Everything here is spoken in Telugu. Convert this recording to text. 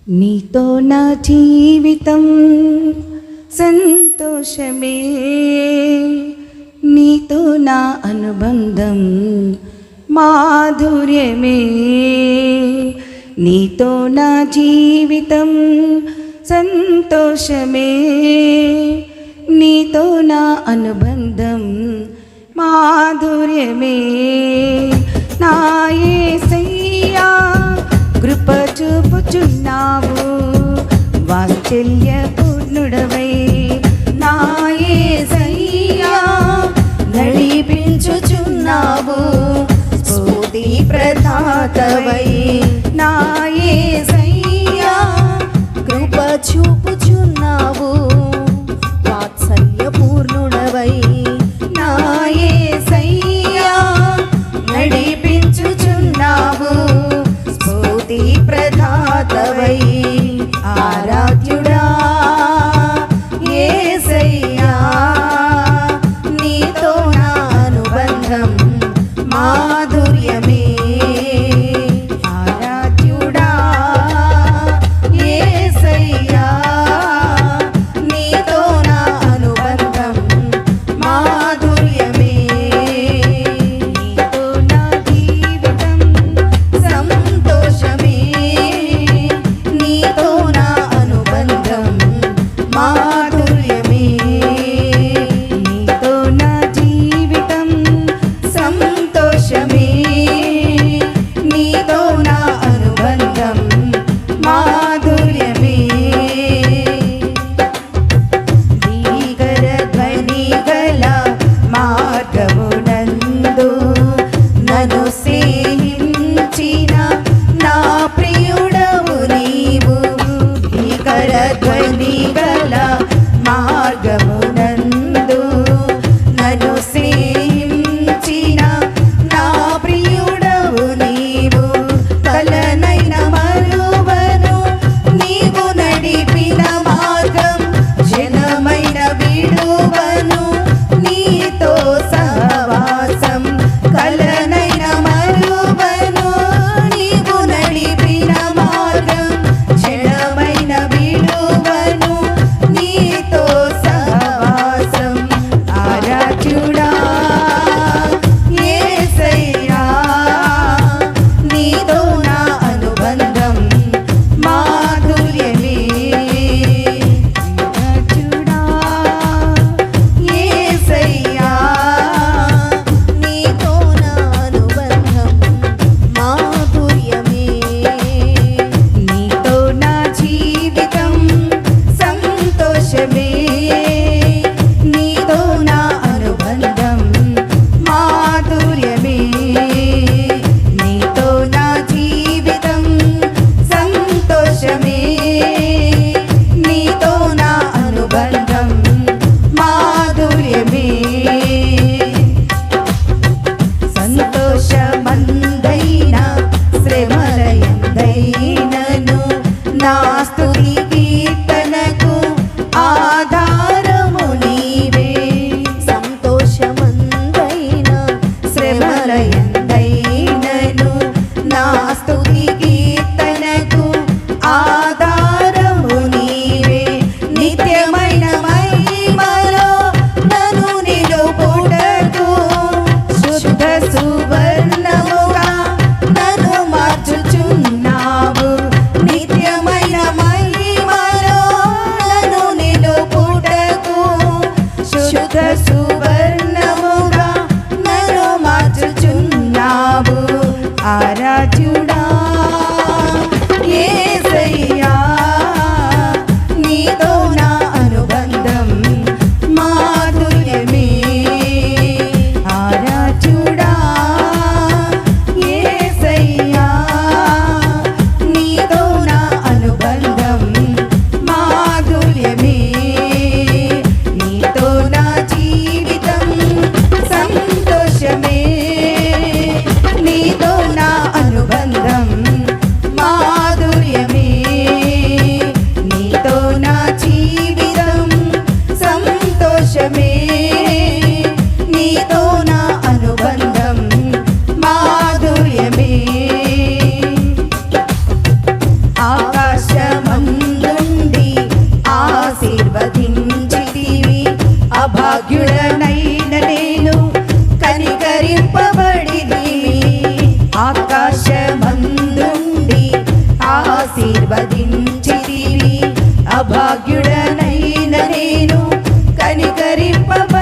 నీతో నా జీవితం సంతోషమే, నీతో నా అనుబంధం మాధుర్యమే. నీతో నా జీవితం సంతోషమే, నీతో నా అనుబంధం మాధుర్యమే. నా యేసయ్యా కృప చూపుచున్నావు, వాత్సల్య పూర్ణుడవై. నా యేసయ్యా నడిపించుచున్నావు, స్తుతి ప్రదాతవై. నా యేసయ్యా కృప చూపుచున్నావు, వాత్సల్య పూర్ణుడవై. నా యేసయ్యా నడిపించుచున్నావు, స్తుతి ప్రదాతవై. ఆరాధ్యుడా యేసయ్యా, నీతో నా అనుబంధం మాధుర్యమే. ఆరాధ్యుడా యేసయ్యా, నీతో నా అనుబంధం మాధుర్యమే. నీతో నా జీవితం సంతోషమే, నీతో నా అనుబంధం మాధుర్యమే. నీతో నా జీవితం సంతోషమే, నీతో నా అనుబంధం మాధుర్యమే. భీకర ధ్వని గల మార్గమునందు నన్ను సేవించిన నా ప్రియుడవు నీవు. భీకర ధ్వని గల మార్గమునందు నన్ను సేవించిన నా ప్రియుడవు నీవు. కలనైన మరువను నీవు నడిపిన మార్గం, జనమైన విడువను నీతో సహవాసం. కలనైన మరువను నీవు నడిపిన మార్గం, జనమైన విడువను నీతో సహవాసం. ఆరాధ్యుడా యేసయ్యా, నీతో నా అనుబంధం మాధుర్యమే. ఆరాధ్యుడా యేసయ్యా, నీతో నా అనుబంధం మాధుర్యమే. నీతో నా జీవితం సంతోషమే, నీతో నా అనుబంధం మాధుర్యమే. నీతో నా జీవితం సంతోషమే, నీతో నా అనుబంధం మాధుర్యమే. సంతోషమందైన శ్రమలయందైనను నా స్తుతి కీర్తనకు ఆధారము నీవే. సంతోషమందైన శ్రమలయందైనను నా స్తుతి కీర్తనకు ఆధారము నీవే. నిత్యమైన మహిమలో నన్ను నిలుపుటకు శుద్ధ సువర్ణముగా నన్ను మార్చుచున్నావు. నిత్యమైన మహిమలో నన్ను నిలుపుటకు శుద్ధ సువర్ణముగా నన్ను మార్చుచున్నావు. ఆరాధ్యుడా యేసయ్యా, నీతో నా అనుబంధం మాధుర్యమే. ఆరాధ్యుడా యేసయ్యా, నీతో నా అనుబంధం మాధుర్యమే. నీతో నా జీవితం అభాగ్యుడనైన నేను కనికరింపబడిని ఆకాశమందుండి ఆశీర్వదించితివి అభాగ్యుడనైన నేను కనికరింపబడిని